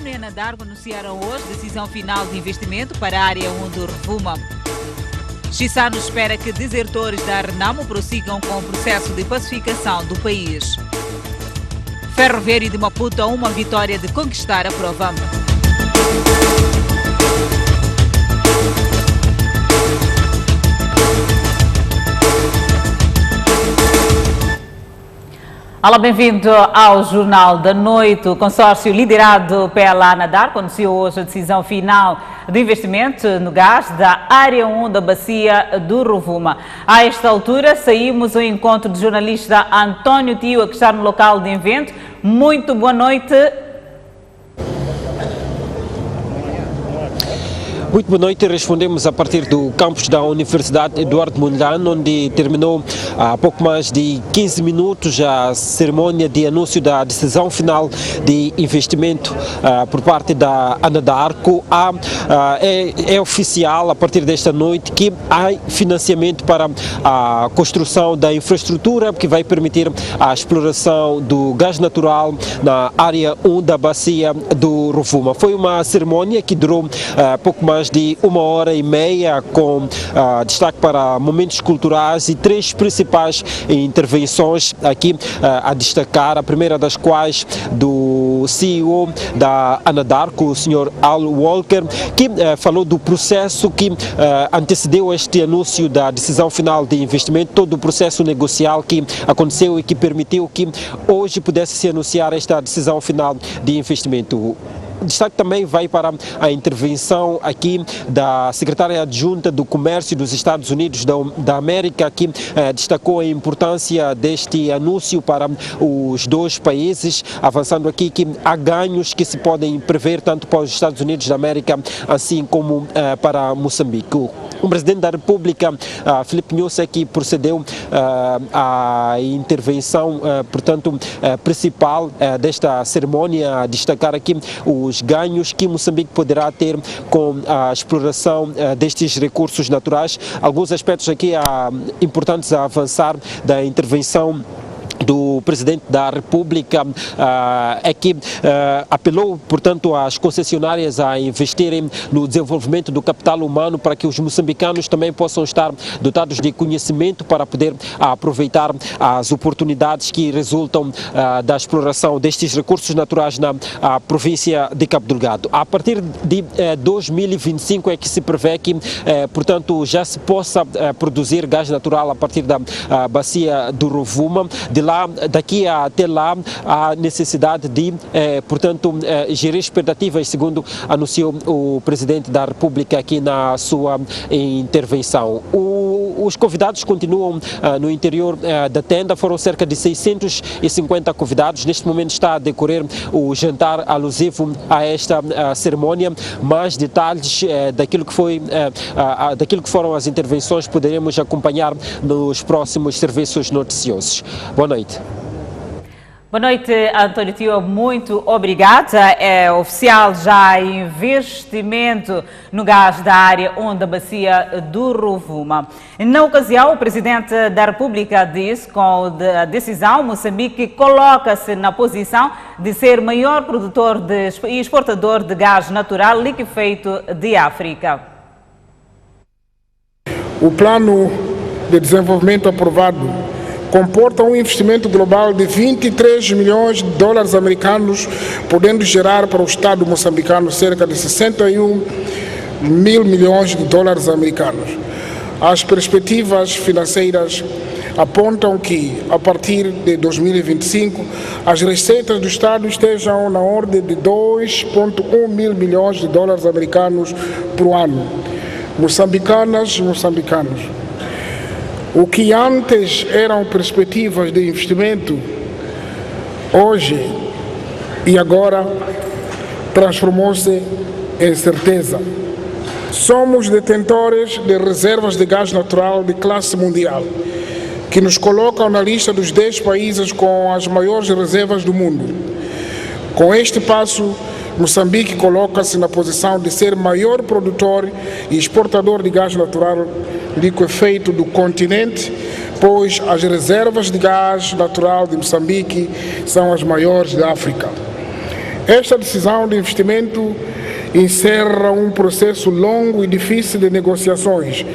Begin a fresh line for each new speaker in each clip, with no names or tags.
e Anadarko anunciaram hoje decisão final de investimento para a área 1 do Rovuma. Chissano espera que desertores da Renamo prossigam com o processo de pacificação do país. Ferroviário de Maputo a uma vitória de conquistar a prova.
Olá, bem-vindo ao Jornal da Noite. O consórcio liderado pela Anadarko anunciou hoje a decisão final de investimento no gás da área 1 da bacia do Rovuma. A esta altura, saímos ao encontro do jornalista António Tiwa, que está no local de evento. Muito boa noite.
Muito boa noite, respondemos a partir do campus da Universidade Eduardo Mondlane, onde terminou há pouco mais de 15 minutos a cerimônia de anúncio da decisão final de investimento por parte da Anadarko. É oficial a partir desta noite que há financiamento para a construção da infraestrutura que vai permitir a exploração do gás natural na área 1 da bacia do Rovuma. Foi uma cerimônia que durou pouco mais de 1h30, com destaque para momentos culturais e 3 principais intervenções aqui a destacar, a primeira das quais do CEO da Anadarko, o Sr. Al Walker, que falou do processo que antecedeu este anúncio da decisão final de investimento, todo o processo negocial que aconteceu e que permitiu que hoje pudesse se anunciar esta decisão final de investimento. Destaque também vai para a intervenção aqui da secretária adjunta do Comércio dos Estados Unidos da América, que destacou a importância deste anúncio para os dois países, avançando aqui que há ganhos que se podem prever tanto para os Estados Unidos da América, assim como para Moçambique. O presidente da República, Filipe Nyusi, que procedeu à intervenção, portanto, principal desta cerimônia, a destacar aqui os ganhos que Moçambique poderá ter com a exploração destes recursos naturais. Alguns aspectos aqui importantes a avançar da intervenção do Presidente da República é que apelou, portanto, às concessionárias a investirem no desenvolvimento do capital humano para que os moçambicanos também possam estar dotados de conhecimento para poder aproveitar as oportunidades que resultam da exploração destes recursos naturais na província de Cabo Delgado. A partir de 2025 é que se prevê que, portanto, já se possa produzir gás natural a partir da bacia do Rovuma. Daqui até lá, há necessidade de, portanto, gerir expectativas, segundo anunciou o Presidente da República aqui na sua intervenção. Os convidados continuam no interior da tenda, foram cerca de 650 convidados. Neste momento está a decorrer o jantar alusivo a esta cerimônia. Mais detalhes daquilo que foram as intervenções poderemos acompanhar nos próximos serviços noticiosos. Boa noite.
Boa noite, António Tiwa, muito obrigada. É oficial já investimento no gás da área 1 da bacia do Rovuma. Na ocasião, o Presidente da República disse, com a decisão, Moçambique coloca-se na posição de ser maior produtor e exportador de gás natural liquefeito de África.
O plano de desenvolvimento aprovado comporta um investimento global de 23 milhões de dólares americanos, podendo gerar para o Estado moçambicano cerca de 61 mil milhões de dólares americanos. As perspectivas financeiras apontam que, a partir de 2025, as receitas do Estado estejam na ordem de 2,1 mil milhões de dólares americanos por ano. Moçambicanas e moçambicanos, o que antes eram perspectivas de investimento, hoje e agora transformou-se em certeza. Somos detentores de reservas de gás natural de classe mundial, que nos colocam na lista dos 10 países com as maiores reservas do mundo. Com este passo, Moçambique coloca-se na posição de ser maior produtor e exportador de gás natural liquefeito do continente, pois as reservas de gás natural de Moçambique são as maiores da África. Esta decisão de investimento encerra um processo longo e difícil de negociações,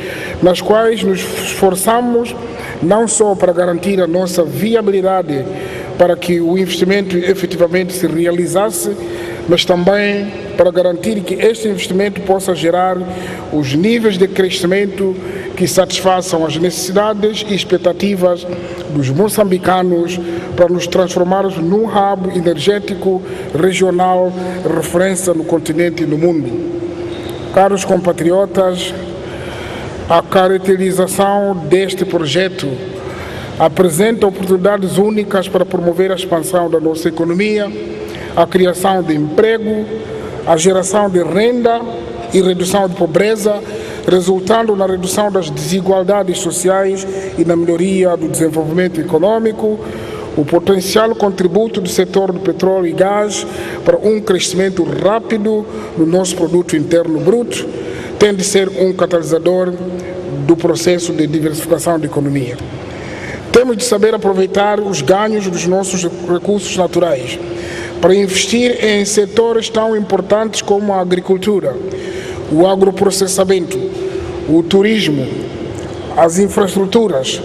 nas quais nos esforçamos não só para garantir a nossa viabilidade para que o investimento efetivamente se realizasse, mas também para garantir que este investimento possa gerar os níveis de crescimento que satisfaçam as necessidades e expectativas dos moçambicanos para nos transformarmos num hub energético regional referência no continente e no mundo. Caros compatriotas, a caracterização deste projeto apresenta oportunidades únicas para promover a expansão da nossa economia, a criação de emprego, a geração de renda e redução de pobreza, resultando na redução das desigualdades sociais e na melhoria do desenvolvimento econômico. O potencial contributo do setor do petróleo e gás para um crescimento rápido no nosso produto interno bruto tem de ser um catalisador do processo de diversificação da economia. Temos de saber aproveitar os ganhos dos nossos recursos naturais para investir em setores tão importantes como a agricultura, o agroprocessamento, o turismo, as infraestruturas,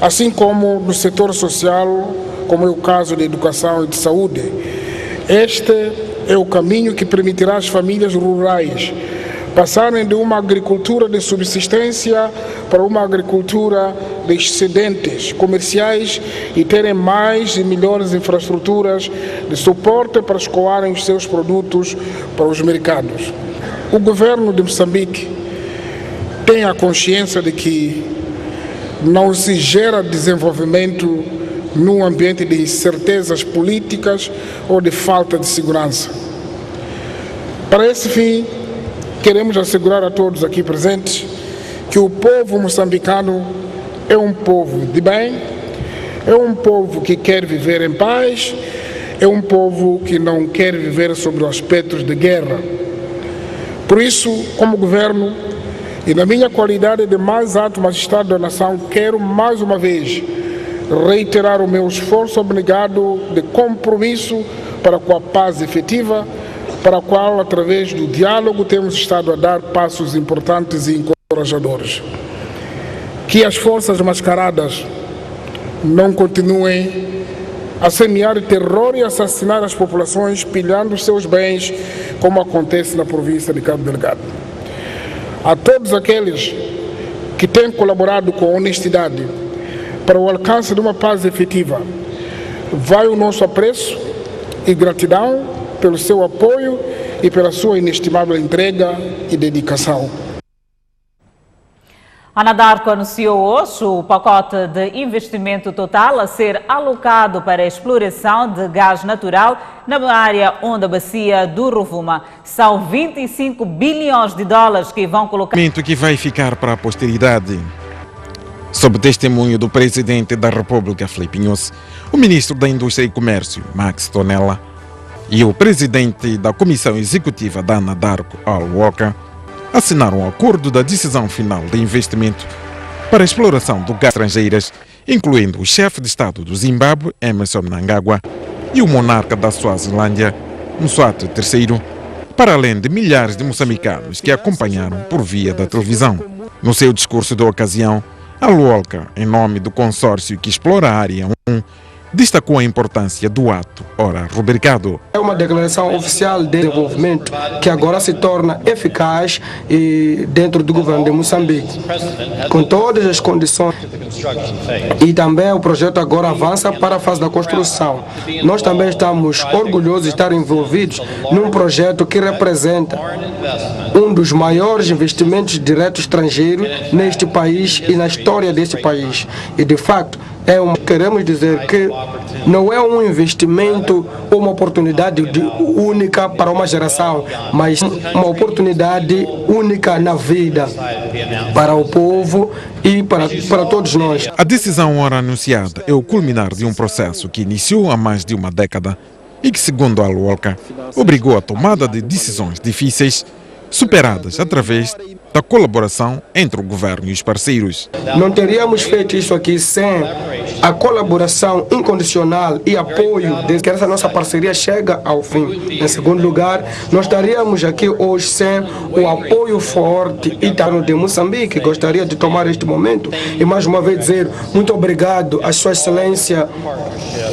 assim como no setor social, como é o caso da educação e de saúde. Este é o caminho que permitirá às famílias rurais passarem de uma agricultura de subsistência para uma agricultura de excedentes comerciais e terem mais e melhores infraestruturas de suporte para escoarem os seus produtos para os mercados. O governo de Moçambique tem a consciência de que não se gera desenvolvimento num ambiente de incertezas políticas ou de falta de segurança. Para esse fim, queremos assegurar a todos aqui presentes que o povo moçambicano é um povo de bem, é um povo que quer viver em paz, é um povo que não quer viver sob os aspectos de guerra. Por isso, como governo, e na minha qualidade de mais alto magistrado da nação, quero mais uma vez reiterar o meu esforço abnegado de compromisso para com a paz efetiva, para a qual, através do diálogo, temos estado a dar passos importantes e encorajadores. Que as forças mascaradas não continuem a semear terror e assassinar as populações, pilhando os seus bens, como acontece na província de Cabo Delgado. A todos aqueles que têm colaborado com honestidade para o alcance de uma paz efetiva, vai o nosso apreço e gratidão pelo seu apoio e pela sua inestimável entrega e dedicação.
A Anadarko anunciou hoje o pacote de investimento total a ser alocado para a exploração de gás natural na área onde a bacia do Rovuma. São 25 bilhões de dólares que vão colocar...
Que vai ficar para a posteridade. Sob testemunho do presidente da República, Filipe Nyusi, o ministro da Indústria e Comércio, Max Tonella, e o presidente da Comissão Executiva da Anadarko, Al Walker, assinaram um acordo da decisão final de investimento para a exploração do gás estrangeiras, incluindo o chefe de Estado do Zimbábue, Emmerson Mnangagwa, e o monarca da Suazilândia, Mswati III, para além de milhares de moçambicanos que acompanharam por via da televisão. No seu discurso da ocasião, Al Walker, em nome do consórcio que explora a Área 1, destacou a importância do ato ora rubricado.
É uma declaração oficial de desenvolvimento que agora se torna eficaz dentro do governo de Moçambique, com todas as condições. E também o projeto agora avança para a fase da construção. Nós também estamos orgulhosos de estar envolvidos num projeto que representa um dos maiores investimentos diretos estrangeiros neste país e na história deste país. E de facto, queremos dizer que não é um investimento ou uma oportunidade única para uma geração, mas uma oportunidade única na vida para o povo e para todos nós.
A decisão ora anunciada é o culminar de um processo que iniciou há mais de uma década e que, segundo Al Walker, obrigou a tomada de decisões difíceis, superadas através da colaboração entre o governo e os parceiros.
Não teríamos feito isso aqui sem a colaboração incondicional e apoio desde que essa nossa parceria chega ao fim. Em segundo lugar, nós estaríamos aqui hoje sem o apoio forte e de Moçambique. Gostaria de tomar este momento e mais uma vez dizer muito obrigado à Sua Excelência,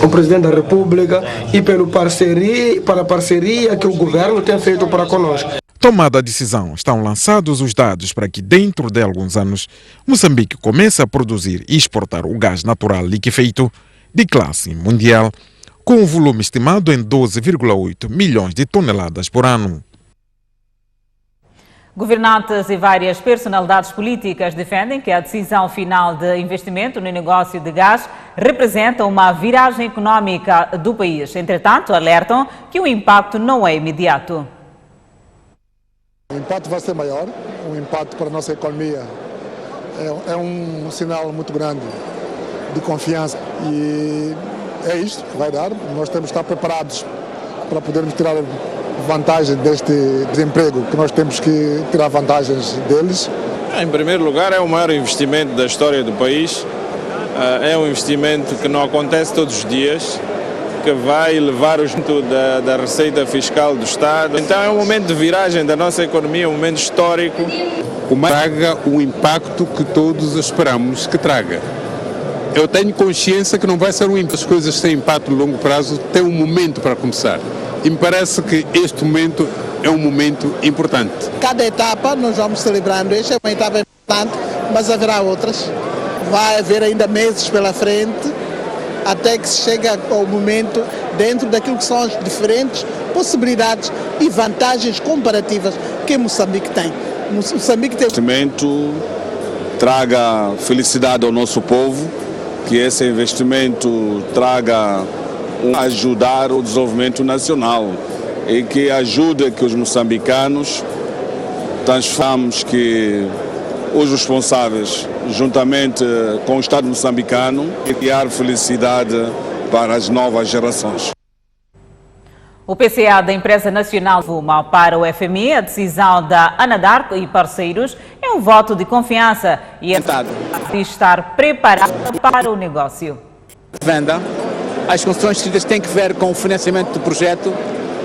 o Presidente da República, e pela parceria que o governo tem feito para conosco.
Tomada a decisão, estão lançados os dados para que dentro de alguns anos Moçambique comece a produzir e exportar o gás natural liquefeito de classe mundial, com um volume estimado em 12,8 milhões de toneladas por ano.
Governantes e várias personalidades políticas defendem que a decisão final de investimento no negócio de gás representa uma viragem econômica do país. Entretanto, alertam que o impacto não é imediato.
O impacto vai ser maior, o impacto para a nossa economia é um sinal muito grande de confiança e é isto que vai dar. Nós temos que estar preparados para podermos tirar vantagem deste desemprego, que nós temos que tirar vantagens deles.
Em primeiro lugar, é o maior investimento da história do país, é um investimento que não acontece todos os dias, que vai levar o junto da receita fiscal do Estado. Então é um momento de viragem da nossa economia, um momento histórico.
Traga o impacto que todos esperamos que traga. Eu tenho consciência que não vai ser as coisas sem impacto no longo prazo, tem um momento para começar. E me parece que este momento é um momento importante.
Cada etapa nós vamos celebrando, esta é uma etapa importante, mas haverá outras. Vai haver ainda meses pela frente, até que se chegue ao momento, dentro daquilo que são as diferentes possibilidades e vantagens comparativas que Moçambique tem. Moçambique tem...
O investimento traga felicidade ao nosso povo, que esse investimento traga ajudar o desenvolvimento nacional e que ajude que os moçambicanos transformamos que os responsáveis, juntamente com o Estado moçambicano, e criar felicidade para as novas gerações.
O PCA da Empresa Nacional Vuma para o FMI, a decisão da Anadarko e parceiros, é um voto de confiança e de estar preparado para o negócio.
Venda, as concessões cedidas têm que ver com o financiamento do projeto,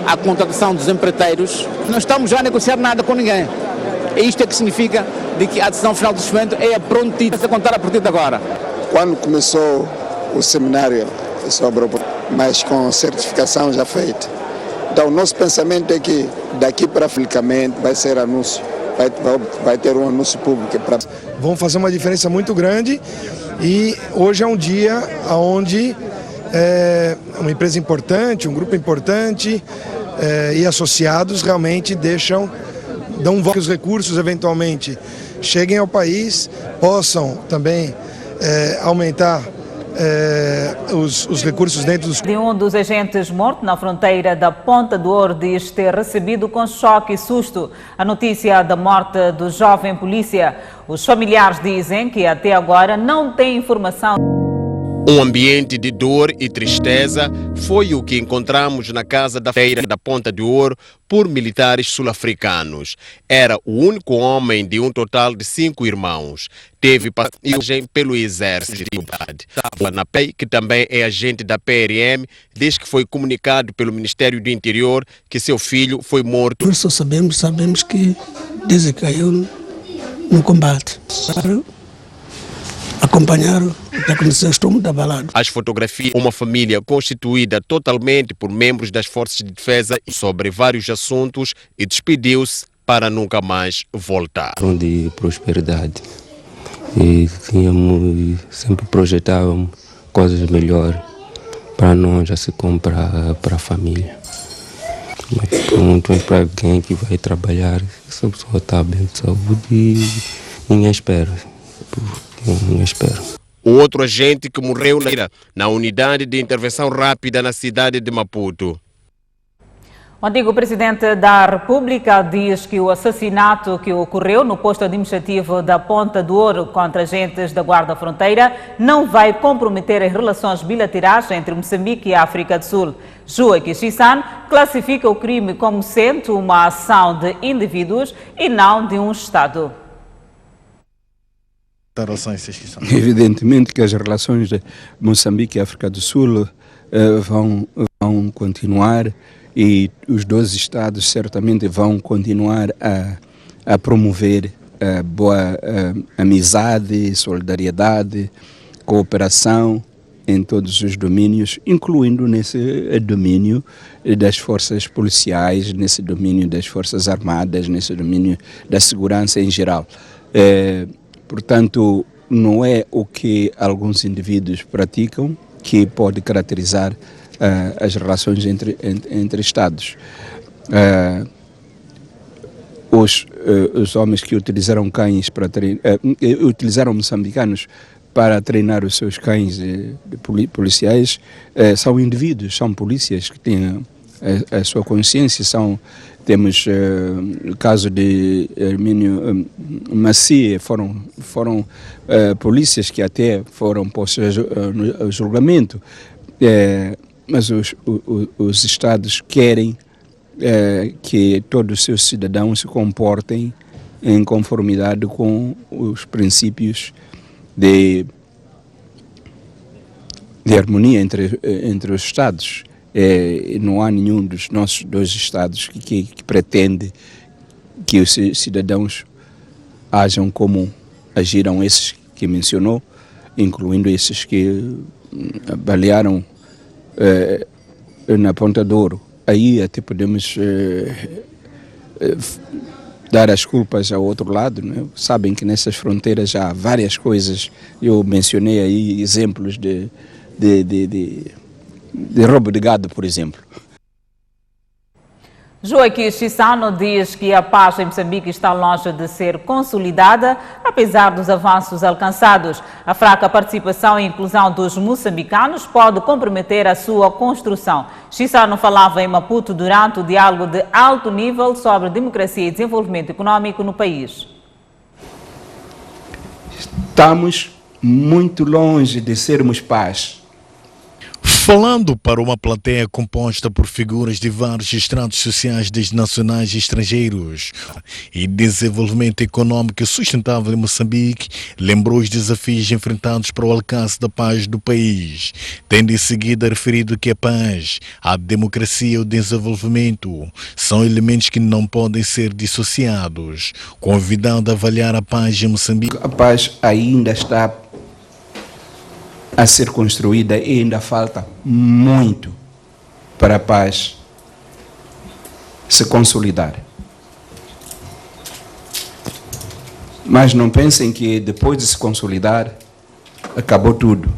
a contratação dos empreiteiros. Não estamos já a negociar nada com ninguém. E isto é que significa de que a decisão final do investimento é a prontidão a contar a partir de agora.
Quando começou o seminário sobre o mas com certificação já feita. Então o nosso pensamento é que daqui para frente vai ser anúncio, vai ter um anúncio público.
Vão fazer uma diferença muito grande e hoje é um dia onde uma empresa importante, um grupo importante e associados realmente dão voto que os recursos eventualmente cheguem ao país, possam também aumentar os recursos dentro dos...
Um dos agentes morto na fronteira da Ponta do Ouro diz ter recebido com choque e susto a notícia da morte do jovem polícia. Os familiares dizem que até agora não têm informação.
Um ambiente de dor e tristeza foi o que encontramos na casa da feira da Ponta do Ouro por militares sul-africanos. Era o único homem de um total de 5 irmãos. Teve passagem pelo exército de idade. Na PEI, que também é agente da PRM, diz que foi comunicado pelo Ministério do Interior que seu filho foi morto.
Nós só sabemos que desde que caiu no combate. Acompanharam, estou muito abalado.
As fotografias, uma família constituída totalmente por membros das forças de defesa sobre vários assuntos e despediu-se para nunca mais voltar.
De prosperidade e sempre projetávamos coisas melhores para nós, assim como para a família. Mas pergunto para alguém que vai trabalhar, se a pessoa está bem de saúde e ninguém espera.
O outro agente que morreu na unidade de intervenção rápida na cidade de Maputo.
O antigo presidente da República diz que o assassinato que ocorreu no posto administrativo da Ponta do Ouro contra agentes da Guarda Fronteira não vai comprometer as relações bilaterais entre Moçambique e a África do Sul. Joaquim Chissano classifica o crime como sendo uma ação de indivíduos e não de um Estado.
Evidentemente que as relações de Moçambique e África do Sul vão continuar e os dois Estados certamente vão continuar a promover boa amizade, solidariedade, cooperação em todos os domínios, incluindo nesse domínio das forças policiais, nesse domínio das forças armadas, nesse domínio da segurança em geral. Portanto, não é o que alguns indivíduos praticam que pode caracterizar as relações entre Estados. Os homens que utilizaram cães para utilizaram moçambicanos para treinar os seus cães policiais são indivíduos, são polícias que têm a sua consciência. Temos o caso de Hermínio Macia, foram polícias que até foram postos ao julgamento. Mas os Estados querem que todos os seus cidadãos se comportem em conformidade com os princípios de harmonia entre os Estados. Não há nenhum dos nossos dois Estados que pretende que os cidadãos ajam como agiram esses que mencionou, incluindo esses que balearam na Ponta do Ouro. Aí até podemos dar as culpas ao outro lado, né? Sabem que nessas fronteiras há várias coisas. Eu mencionei aí exemplos de roubo de gado, por exemplo.
Joaquim Chissano diz que a paz em Moçambique está longe de ser consolidada, apesar dos avanços alcançados. A fraca participação e inclusão dos moçambicanos pode comprometer a sua construção. Chissano falava em Maputo durante o diálogo de alto nível sobre democracia e desenvolvimento econômico no país.
Estamos muito longe de sermos paz.
Falando para uma plateia composta por figuras de vários estratos sociais, desde nacionais e estrangeiros, e desenvolvimento econômico sustentável em Moçambique, lembrou os desafios enfrentados para o alcance da paz do país, tendo em seguida referido que a paz, a democracia e o desenvolvimento são elementos que não podem ser dissociados, convidando a avaliar a paz em Moçambique.
A paz ainda está a ser construída e ainda falta muito para a paz se consolidar. Mas não pensem que depois de se consolidar, acabou tudo.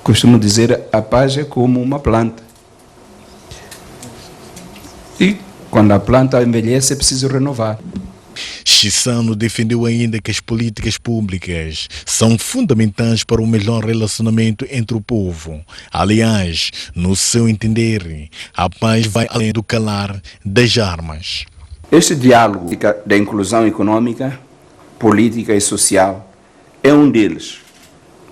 Costumo dizer, a paz é como uma planta. E quando a planta envelhece, é preciso renovar.
Chissano defendeu ainda que as políticas públicas são fundamentais para o melhor relacionamento entre o povo. Aliás, no seu entender, a paz vai além do calar das armas.
Este diálogo da inclusão econômica, política e social é um deles.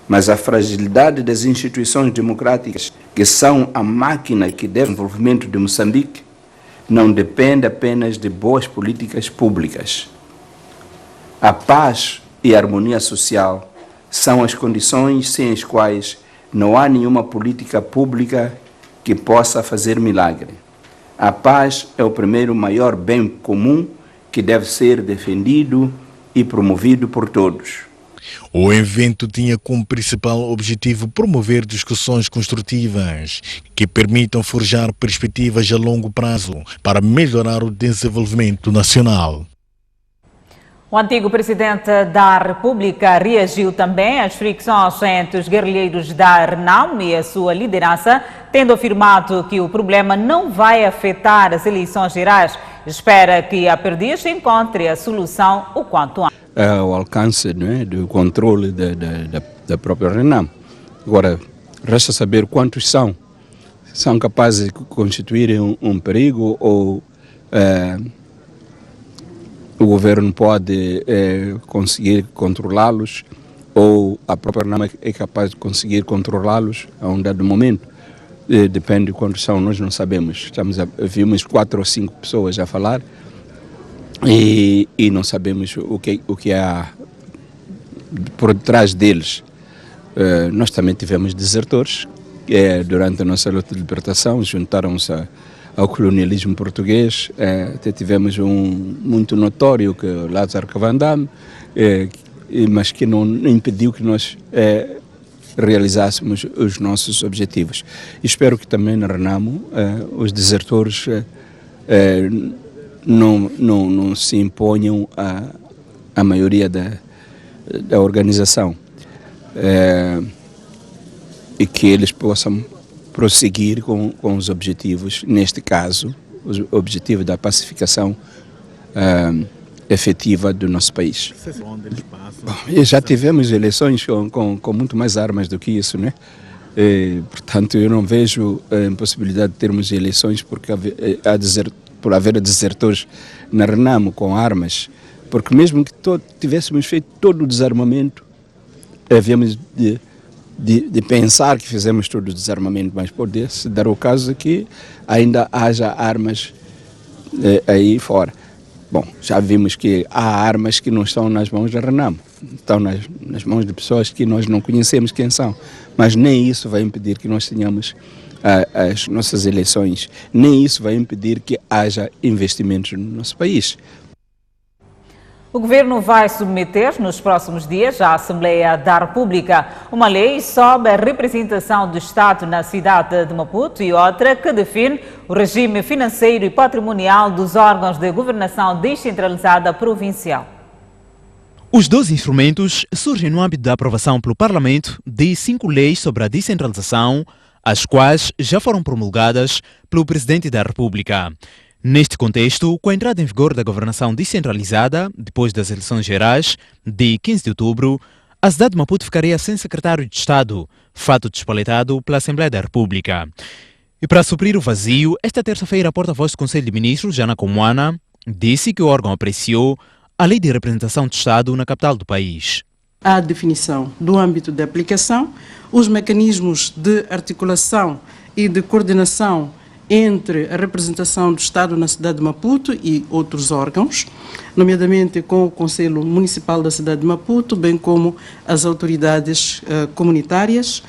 Mas a fragilidade das instituições democráticas, que são a máquina que dá o desenvolvimento de Moçambique, não depende apenas de boas políticas públicas. A paz e a harmonia social são as condições sem as quais não há nenhuma política pública que possa fazer milagre. A paz é o primeiro maior bem comum que deve ser defendido e promovido por todos.
O evento tinha como principal objetivo promover discussões construtivas que permitam forjar perspectivas a longo prazo para melhorar o desenvolvimento nacional.
O antigo presidente da República reagiu também às fricções entre os guerrilheiros da RENAM e a sua liderança, tendo afirmado que o problema não vai afetar as eleições gerais. Espera que a perdiz encontre a solução o quanto antes.
O alcance, né, do controle da própria RENAM. Agora, resta saber quantos são. são capazes de constituir um perigo ou o governo pode conseguir controlá-los ou a própria RENAMO é capaz de conseguir controlá-los a um dado momento. Depende de quantos são, nós não sabemos. Vimos 4 ou 5 pessoas a falar e não sabemos o que há por trás deles. Nós também tivemos desertores que durante a nossa luta de libertação juntaram-se ao colonialismo português. Até tivemos um muito notório, que Lázaro Cavandame, mas que não impediu que nós realizássemos os nossos objetivos. Espero que também na RENAMO os desertores não se imponham à maioria da organização e que eles possam prosseguir com os objetivos, neste caso, o objetivo da pacificação efetiva do nosso país. Bom, e já tivemos eleições com muito mais armas do que isso, né? Portanto, eu não vejo a impossibilidade de termos eleições por haver desertores na RENAMO com armas, porque mesmo que tivéssemos feito todo o desarmamento, havíamos de pensar que fizemos todo o desarmamento, mas pode-se dar o caso de que ainda haja armas aí fora. Bom, já vimos que há armas que não estão nas mãos da RENAMO, estão nas mãos de pessoas que nós não conhecemos quem são, mas nem isso vai impedir que nós tenhamos as nossas eleições, nem isso vai impedir que haja investimentos no nosso país.
O Governo vai submeter nos próximos dias à Assembleia da República uma lei sobre a representação do Estado na cidade de Maputo e outra que define o regime financeiro e patrimonial dos órgãos de governação descentralizada provincial.
Os 2 instrumentos surgem no âmbito da aprovação pelo Parlamento de 5 leis sobre a descentralização, as quais já foram promulgadas pelo Presidente da República. Neste contexto, com a entrada em vigor da governação descentralizada, depois das eleições gerais de 15 de outubro, a cidade de Maputo ficaria sem secretário de Estado, fato despaletado pela Assembleia da República. E para suprir o vazio, esta terça-feira a porta-voz do Conselho de Ministros, Jana Comuana, disse que o órgão apreciou a Lei de Representação de Estado na capital do país.
A definição do âmbito de aplicação, os mecanismos de articulação e de coordenação entre a representação do Estado na cidade de Maputo e outros órgãos, nomeadamente com o Conselho Municipal da cidade de Maputo, bem como as autoridades comunitárias,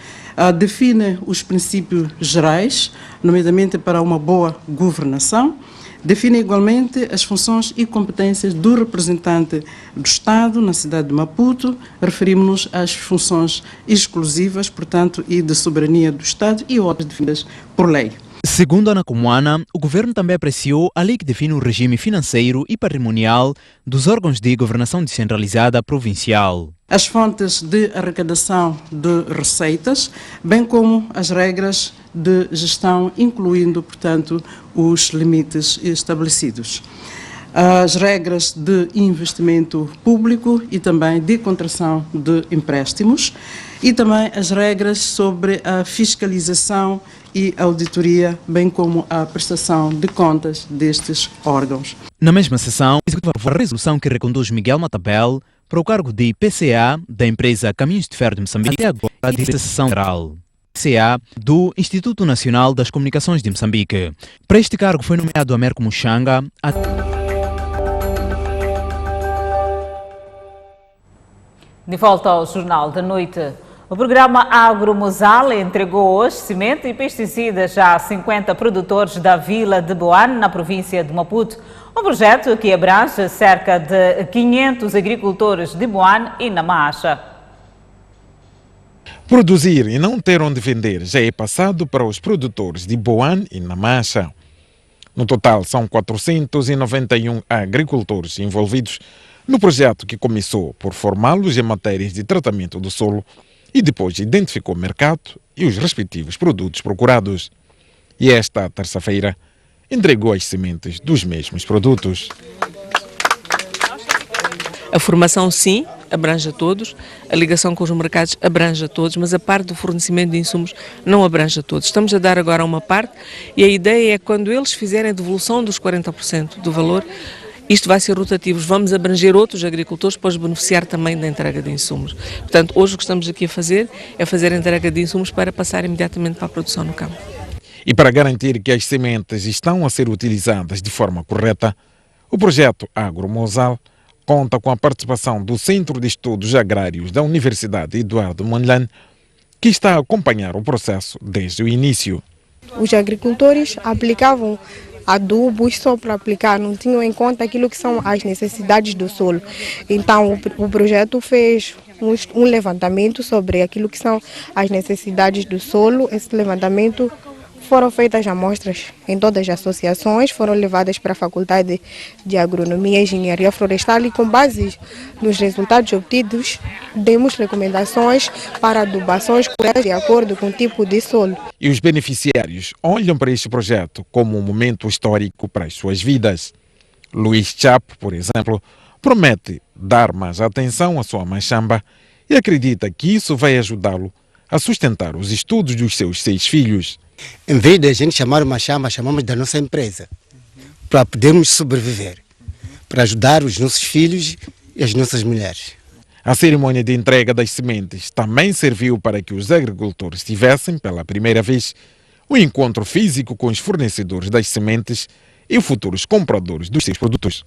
define os princípios gerais, nomeadamente para uma boa governação, define igualmente as funções e competências do representante do Estado na cidade de Maputo. Referimos-nos às funções exclusivas, portanto, e de soberania do Estado e outras definidas por lei.
Segundo Ana Comuana, o Governo também apreciou a lei que define o regime financeiro e patrimonial dos órgãos de governação descentralizada provincial.
As fontes de arrecadação de receitas, bem como as regras de gestão, incluindo, portanto, os limites estabelecidos. As regras de investimento público e também de contração de empréstimos e também as regras sobre a fiscalização e auditoria, bem como a prestação de contas destes órgãos.
Na mesma sessão, a resolução que reconduz Miguel Matabel para o cargo de PCA da empresa Caminhos de Ferro de Moçambique, até agora a sessão geral. PCA do Instituto Nacional das Comunicações de Moçambique. Para este cargo foi nomeado Américo Muxanga.
De volta ao Jornal da Noite. O programa Agromosal entregou hoje cimento e pesticidas a 50 produtores da vila de Boane, na província de Maputo. Um projeto que abrange cerca de 500 agricultores de Boane e Namacha.
Produzir e não ter onde vender já é passado para os produtores de Boane e Namacha. No total, são 491 agricultores envolvidos no projeto que começou por formá-los em matérias de tratamento do solo e depois identificou o mercado e os respectivos produtos procurados. E esta terça-feira entregou as sementes dos mesmos produtos.
A formação, sim, abrange a todos, a ligação com os mercados abrange a todos, mas a parte do fornecimento de insumos não abrange a todos. Estamos a dar agora uma parte e a ideia é que quando eles fizerem a devolução dos 40% do valor, isto vai ser rotativo, vamos abranger outros agricultores para os beneficiar também da entrega de insumos. Portanto, hoje o que estamos aqui a fazer é fazer a entrega de insumos para passar imediatamente para a produção no campo.
E para garantir que as sementes estão a ser utilizadas de forma correta, o projeto AgroMosal conta com a participação do Centro de Estudos Agrários da Universidade Eduardo Mondlane, que está a acompanhar o processo desde o início.
Os agricultores aplicavam adubos só para aplicar, não tinham em conta aquilo que são as necessidades do solo. Então o projeto fez um levantamento sobre aquilo que são as necessidades do solo. Esse levantamento foram feitas amostras em todas as associações, foram levadas para a Faculdade de Agronomia e Engenharia Florestal e com base nos resultados obtidos, demos recomendações para adubações corretas de acordo com o tipo de solo.
E os beneficiários olham para este projeto como um momento histórico para as suas vidas. Luís Chapo, por exemplo, promete dar mais atenção à sua machamba e acredita que isso vai ajudá-lo a sustentar os estudos dos seus 6 filhos.
Em vez de a gente chamar uma chama, chamamos da nossa empresa, para podermos sobreviver, para ajudar os nossos filhos e as nossas mulheres.
A cerimônia de entrega das sementes também serviu para que os agricultores tivessem, pela primeira vez, um encontro físico com os fornecedores das sementes e os futuros compradores dos seus produtos.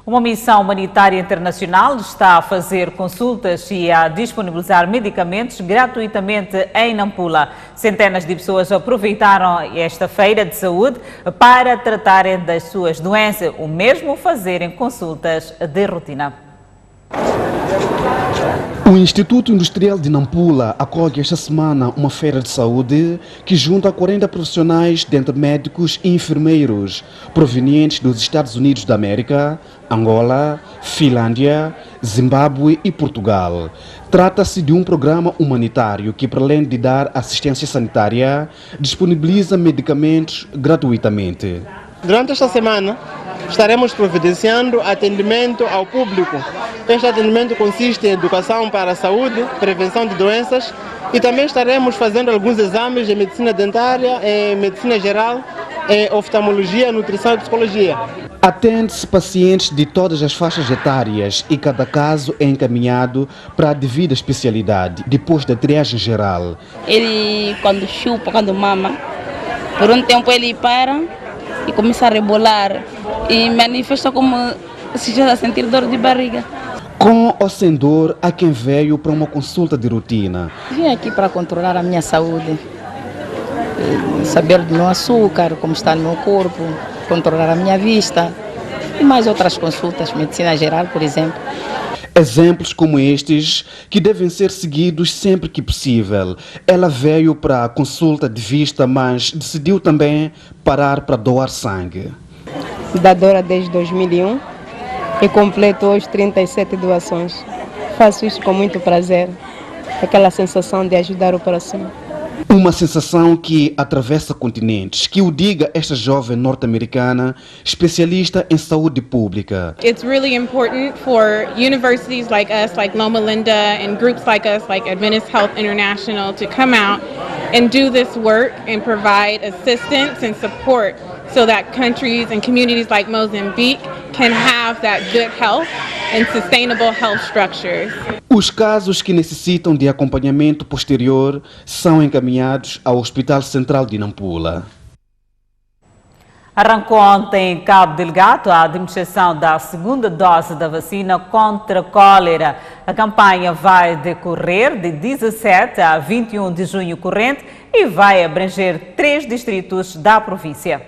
Uma missão humanitária internacional está a fazer consultas e a disponibilizar medicamentos gratuitamente em Nampula. Centenas de pessoas aproveitaram esta feira de saúde para tratarem das suas doenças, o mesmo fazerem consultas de rotina.
O Instituto Industrial de Nampula acolhe esta semana uma feira de saúde que junta 40 profissionais, dentre médicos e enfermeiros, provenientes dos Estados Unidos da América, Angola, Finlândia, Zimbábue e Portugal. Trata-se de um programa humanitário que, para além de dar assistência sanitária, disponibiliza medicamentos gratuitamente.
Durante esta semana, estaremos providenciando atendimento ao público. Este atendimento consiste em educação para a saúde, prevenção de doenças e também estaremos fazendo alguns exames de medicina dentária, medicina geral, oftalmologia, nutrição e psicologia.
Atende-se pacientes de todas as faixas etárias e cada caso é encaminhado para a devida especialidade, depois da triagem geral.
Ele, quando chupa, quando mama, por um tempo ele para e começa a rebolar e manifesta como se já a sentir dor de barriga.
Com ou sem dor, há quem veio para uma consulta de rotina.
Vim aqui para controlar a minha saúde, saber do meu açúcar, como está no meu corpo, controlar a minha vista e mais outras consultas, medicina geral, por exemplo.
Exemplos como estes que devem ser seguidos sempre que possível. Ela veio para a consulta de vista, mas decidiu também parar para doar sangue.
Dadora desde 2001 e completo hoje 37 doações. Faço isso com muito prazer, aquela sensação de ajudar o próximo.
Uma sensação que atravessa continentes, que o diga esta jovem norte-americana, especialista em saúde pública.
It's really important for universities like us, like Loma Linda, and groups like us, like Adventist Health International, to come out and do this work and provide assistance and support so that countries and communities like Mozambique can have that good health and sustainable health structures.
Os casos que necessitam de acompanhamento posterior são encaminhados ao Hospital Central de Nampula.
Arrancou ontem em Cabo Delgado a administração da segunda dose da vacina contra a cólera. A campanha vai decorrer de 17 a 21 de junho corrente e vai abranger 3 distritos da província.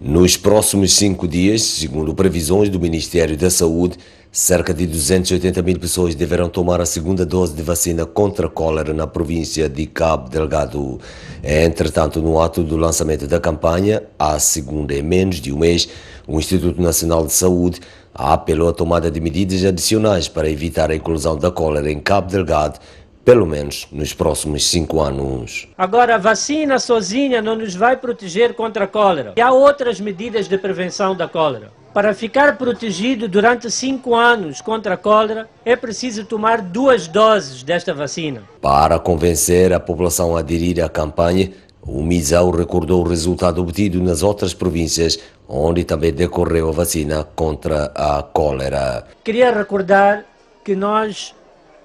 Nos próximos 5 dias, segundo previsões do Ministério da Saúde, cerca de 280 mil pessoas deverão tomar a segunda dose de vacina contra a cólera na província de Cabo Delgado. Entretanto, no ato do lançamento da campanha, à segunda em menos de um mês, o Instituto Nacional de Saúde apelou à tomada de medidas adicionais para evitar a inclusão da cólera em Cabo Delgado, pelo menos nos próximos 5 anos.
Agora, a vacina sozinha não nos vai proteger contra a cólera. E há outras medidas de prevenção da cólera.
Para ficar protegido durante 5 anos contra a cólera, é preciso tomar 2 doses desta vacina.
Para convencer a população a aderir à campanha, o MISAU recordou o resultado obtido nas outras províncias, onde também decorreu a vacina contra a cólera.
Queria recordar que nós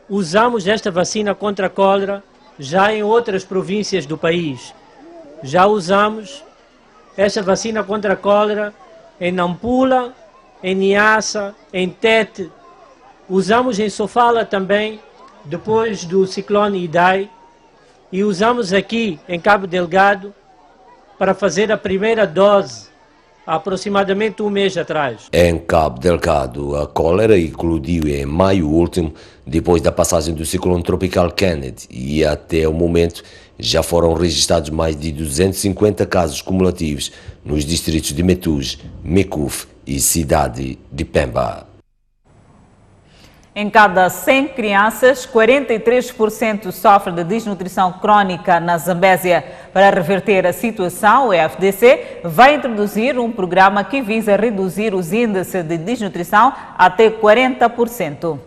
usamos esta vacina contra a cólera já em outras províncias do país. Já usamos esta vacina contra a cólera em Nampula, em Niassa, em Tete. Usamos em Sofala também, depois do ciclone Idai. E usamos aqui em Cabo Delgado para fazer a primeira dose, há aproximadamente 1 mês atrás.
Em Cabo Delgado, a cólera eclodiu em maio último, depois da passagem do ciclone tropical Kenneth, e até o momento já foram registrados mais de 250 casos cumulativos nos distritos de Metus, Mekuf e cidade de Pemba.
Em cada 100 crianças, 43% sofrem de desnutrição crônica na Zambésia. Para reverter a situação, o FDC vai introduzir um programa que visa reduzir os índices de desnutrição até 40%.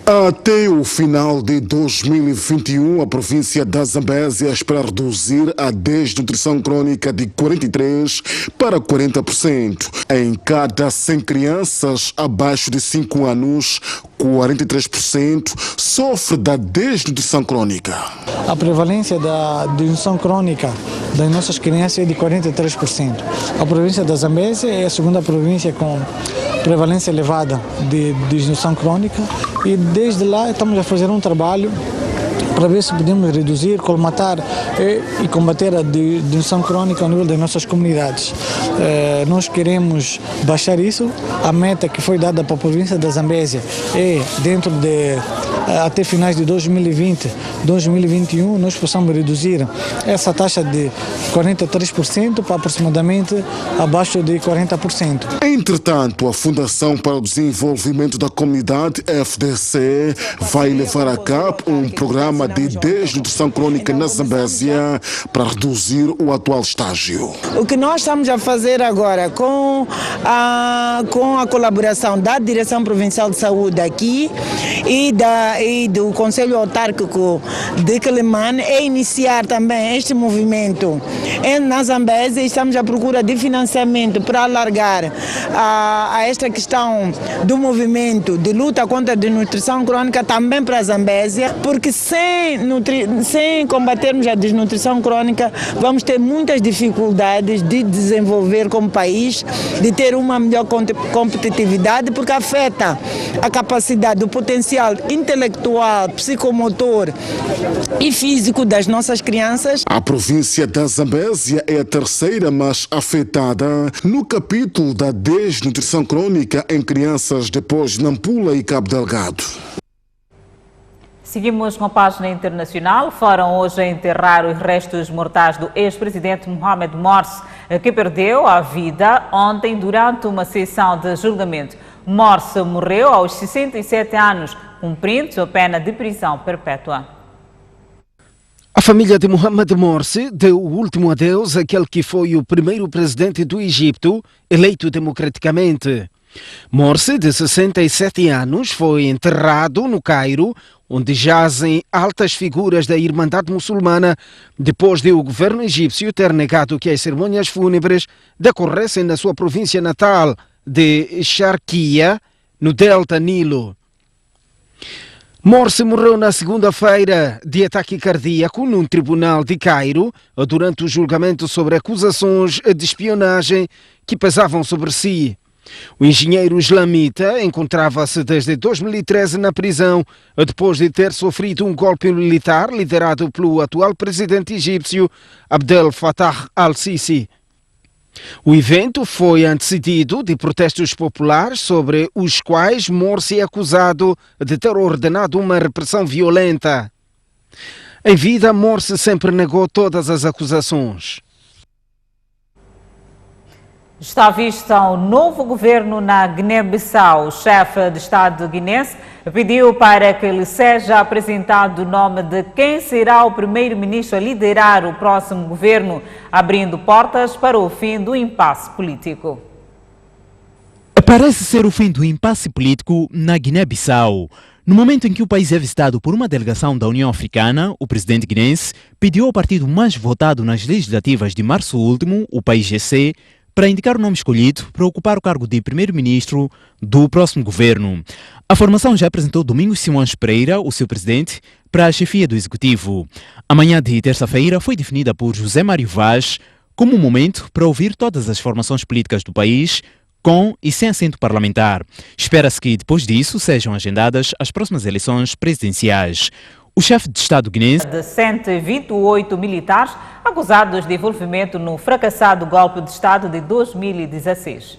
Até o final de 2021, a província da Zambésia espera reduzir a desnutrição crônica de 43% para 40%. Em cada 100 crianças abaixo de 5 anos, 43% sofre da desnutrição crônica.
A prevalência da desnutrição crônica das nossas crianças é de 43%. A província da Zambésia é a segunda província com prevalência elevada de desnutrição crônica e desde lá estamos a fazer um trabalho para ver se podemos reduzir, colmatar e combater a desnutrição crônica ao nível das nossas comunidades. Nós queremos baixar isso. A meta que foi dada para a província da Zambésia é dentro de até finais de 2020, 2021, nós possamos reduzir essa taxa de 43% para aproximadamente abaixo de 40%.
Entretanto, a Fundação para o Desenvolvimento da Comunidade, FDC, vai levar a cabo um programa de desnutrição crônica na Zambésia para reduzir o atual estágio.
O que nós estamos a fazer agora com a colaboração da Direção Provincial de Saúde aqui e do Conselho Autárquico de Quelimane é iniciar também este movimento na Zambésia. Estamos à procura de financiamento para alargar a esta questão do movimento de luta contra a desnutrição crônica também para a Zambésia, porque sem combatermos a desnutrição crônica vamos ter muitas dificuldades de desenvolver como país, de ter uma melhor competitividade, porque afeta a capacidade, o potencial intelectual, psicomotor e físico das nossas crianças.
A província da Zambésia é a terceira mais afetada no capítulo da desnutrição crônica em crianças depois de Nampula e Cabo Delgado.
Seguimos com a página internacional. Foram hoje a enterrar os restos mortais do ex-presidente Mohamed Morsi, que perdeu a vida ontem durante uma sessão de julgamento. Morsi morreu aos 67 anos, cumprindo sua pena de prisão perpétua.
A família de Mohamed Morsi deu o último adeus àquele que foi o primeiro presidente do Egito, eleito democraticamente. Morsi, de 67 anos, foi enterrado no Cairo, onde jazem altas figuras da Irmandade Muçulmana, depois de o governo egípcio ter negado que as cerimônias fúnebres decorressem na sua província natal de Sharqiya, no Delta Nilo. Morsi morreu na segunda-feira de ataque cardíaco num tribunal de Cairo, durante o julgamento sobre acusações de espionagem que pesavam sobre si. O engenheiro islamita encontrava-se desde 2013 na prisão, depois de ter sofrido um golpe militar liderado pelo atual presidente egípcio Abdel Fattah al-Sisi. O evento foi antecedido de protestos populares sobre os quais Morsi é acusado de ter ordenado uma repressão violenta. Em vida, Morsi sempre negou todas as acusações.
Está à vista um novo governo na Guiné-Bissau. O chefe de Estado guinense pediu para que lhe seja apresentado o nome de quem será o primeiro-ministro a liderar o próximo governo, abrindo portas para o fim do impasse político.
Parece ser o fim do impasse político na Guiné-Bissau. No momento em que o país é visitado por uma delegação da União Africana, o presidente guinense pediu ao partido mais votado nas legislativas de março último, o PAIGC, para indicar o nome escolhido para ocupar o cargo de primeiro-ministro do próximo governo. A formação já apresentou Domingos Simões Pereira, o seu presidente, para a chefia do executivo. A manhã de terça-feira foi definida por José Mário Vaz como um momento para ouvir todas as formações políticas do país, com e sem assento parlamentar. Espera-se que, depois disso, sejam agendadas as próximas eleições presidenciais. O chefe de Estado guinense...
De 128 militares acusados de envolvimento no fracassado golpe de Estado de 2016.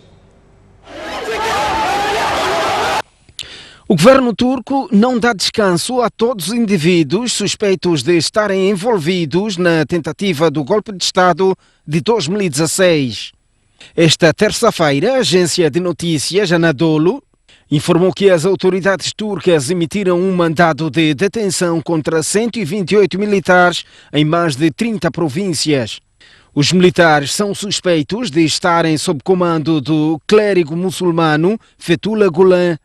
O governo turco não dá descanso a todos os indivíduos suspeitos de estarem envolvidos na tentativa do golpe de Estado de 2016. Esta terça-feira, a agência de notícias Anadolu informou que as autoridades turcas emitiram um mandado de detenção contra 128 militares em mais de 30 províncias. Os militares são suspeitos de estarem sob comando do clérigo muçulmano Fethullah Gulen,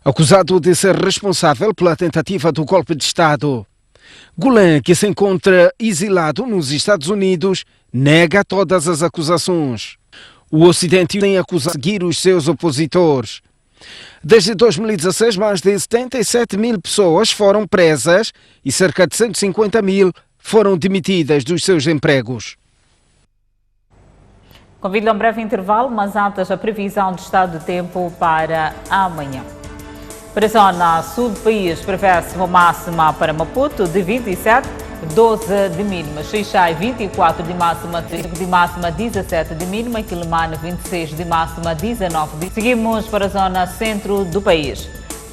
acusado de ser responsável pela tentativa do golpe de Estado. Gulen, que se encontra exilado nos Estados Unidos, nega todas as acusações. O Ocidente tem acusado de seguir os seus opositores. Desde 2016, mais de 77 mil pessoas foram presas e cerca de 150 mil foram demitidas dos seus empregos.
Convido a um breve intervalo, mas antes a previsão de estado de tempo para amanhã. Para a zona sul do país, prevê-se uma máxima para Maputo de 27, 12 de mínima, Xixai 24 de máxima, 17 de mínima, Quilimane 26 de máxima, 19 de... Seguimos para a zona centro do país.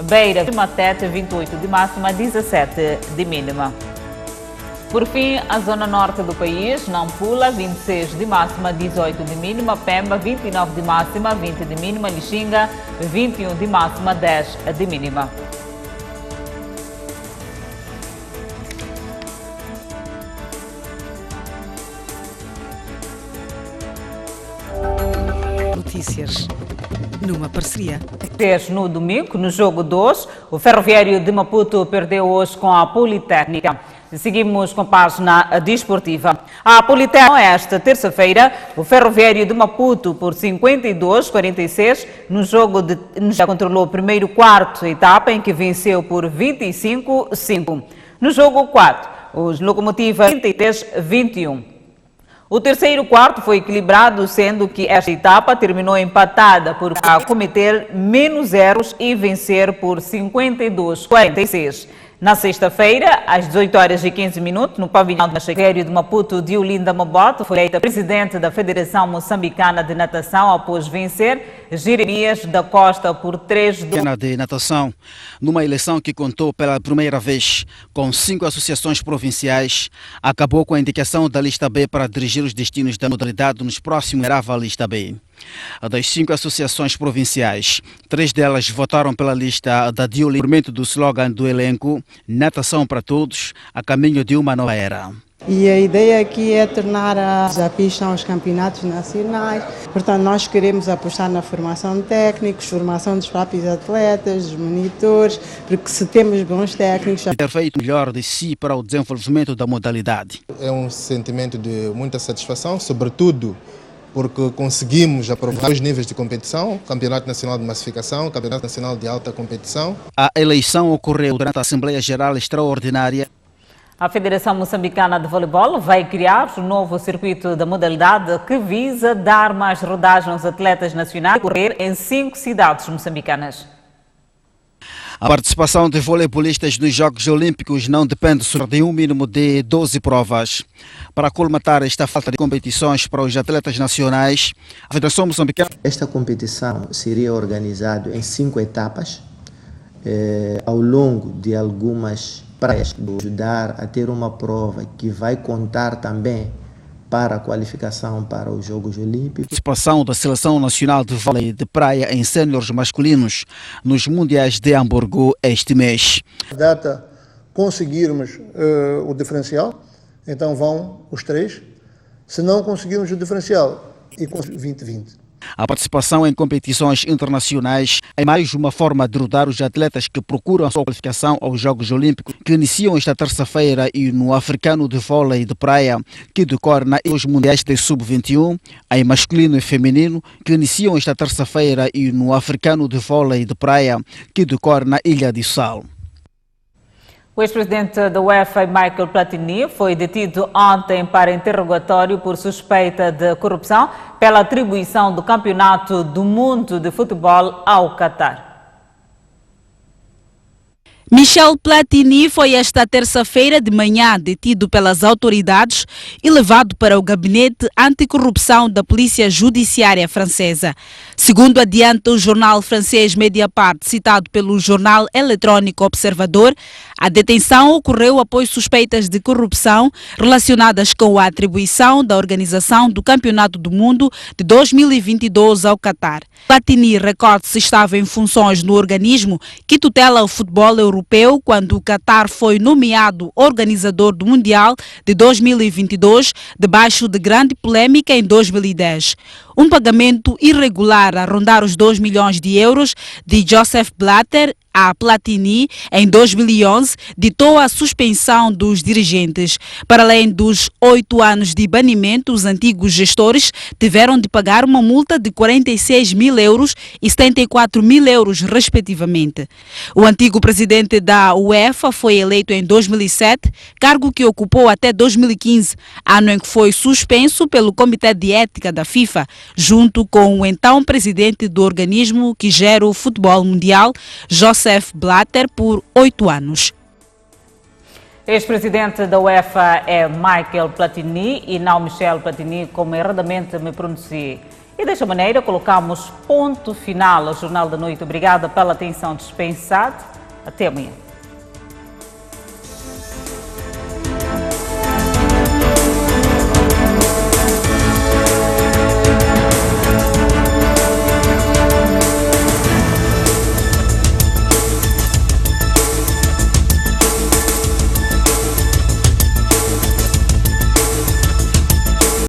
Beira, Matete 28 de máxima, 17 de mínima. Por fim, a zona norte do país, Nampula 26 de máxima, 18 de mínima, Pemba 29 de máxima, 20 de mínima, Lixinga 21 de máxima, 10 de mínima.
Notícias numa parceria.
No domingo, no jogo 2, o Ferroviário de Maputo perdeu hoje com a Politécnica. Seguimos com a página desportiva. A Politécnica, esta terça-feira, o Ferroviário de Maputo por 52-46, no jogo já controlou o primeiro quarto etapa, em que venceu por 25-5. No jogo 4, os Locomotiva 33-21. O terceiro quarto foi equilibrado, sendo que esta etapa terminou empatada por cometer menos erros e vencer por 52-46. Na sexta-feira, às 18h15, no pavilhão do Ferroviário de Maputo, Diolinda Maboto foi eleita presidente da Federação Moçambicana de Natação após vencer Jeremias da Costa por 3-2.
De natação, numa eleição que contou pela primeira vez com 5 associações provinciais, acabou com a indicação da lista B para dirigir os destinos da modalidade nos próximos a lista B. Das 5 associações provinciais, 3 delas votaram pela lista da Diolinda, por do slogan do elenco Natação para Todos, a caminho de uma nova era.
E a ideia aqui é tornar os desafios são os campeonatos nacionais. Portanto, nós queremos apostar na formação de técnicos, formação dos próprios atletas, dos monitores, porque se temos bons técnicos...
Ter feito o melhor de si para o desenvolvimento da modalidade.
É um sentimento de muita satisfação, sobretudo porque conseguimos aprovar 2 níveis de competição, Campeonato Nacional de Massificação, Campeonato Nacional de Alta Competição.
A eleição ocorreu durante a Assembleia Geral Extraordinária.
A Federação Moçambicana de Voleibol vai criar um novo circuito da modalidade que visa dar mais rodagem aos atletas nacionais e correr em 5 cidades moçambicanas.
A participação de voleibolistas nos Jogos Olímpicos não depende só de um mínimo de 12 provas. Para colmatar esta falta de competições para os atletas nacionais, a Federação Moçambicana...
Esta competição seria organizada em 5 etapas, ao longo de algumas praias, ajudar a ter uma prova que vai contar também para a qualificação para os Jogos Olímpicos.
Participação da Seleção Nacional de Vôlei de Praia em séniores masculinos nos Mundiais de Hamburgo este mês.
Data conseguirmos o diferencial, então vão os 3. Se não conseguirmos o diferencial, e com 20-20.
A participação em competições internacionais é mais uma forma de rodar os atletas que procuram a sua qualificação aos Jogos Olímpicos, que iniciam esta terça-feira, e no africano de vôlei de praia, que decorre nos Mundiais de Sub-21, em masculino e feminino, que iniciam esta terça-feira, e no africano de vôlei de praia, que decorre na Ilha de Sal.
O ex-presidente da UEFA, Michel Platini, foi detido ontem para interrogatório por suspeita de corrupção pela atribuição do Campeonato do Mundo de Futebol ao Qatar.
Michel Platini foi esta terça-feira de manhã detido pelas autoridades e levado para o gabinete anticorrupção da Polícia Judiciária Francesa. Segundo adianta o jornal francês Mediapart, citado pelo jornal eletrônico Observador, a detenção ocorreu após suspeitas de corrupção relacionadas com a atribuição da organização do Campeonato do Mundo de 2022 ao Qatar. Platini recorde-se estava em funções no organismo que tutela o futebol europeu quando o Qatar foi nomeado organizador do Mundial de 2022, debaixo de grande polêmica em 2010. Um pagamento irregular a rondar os 2 milhões de euros de Joseph Blatter a Platini em 2011 ditou a suspensão dos dirigentes. Para além dos 8 anos de banimento, os antigos gestores tiveram de pagar uma multa de 46 mil euros e 74 mil euros, respectivamente. O antigo presidente da UEFA foi eleito em 2007, cargo que ocupou até 2015, ano em que foi suspenso pelo Comitê de Ética da FIFA, junto com o então presidente do organismo que gera o futebol mundial, Joseph Blatter, por 8 anos.
Ex-presidente da UEFA é Michel Platini e não Michel Platini, como erradamente me pronunciei. E desta maneira colocamos ponto final ao Jornal da Noite. Obrigada pela atenção dispensada. Até amanhã.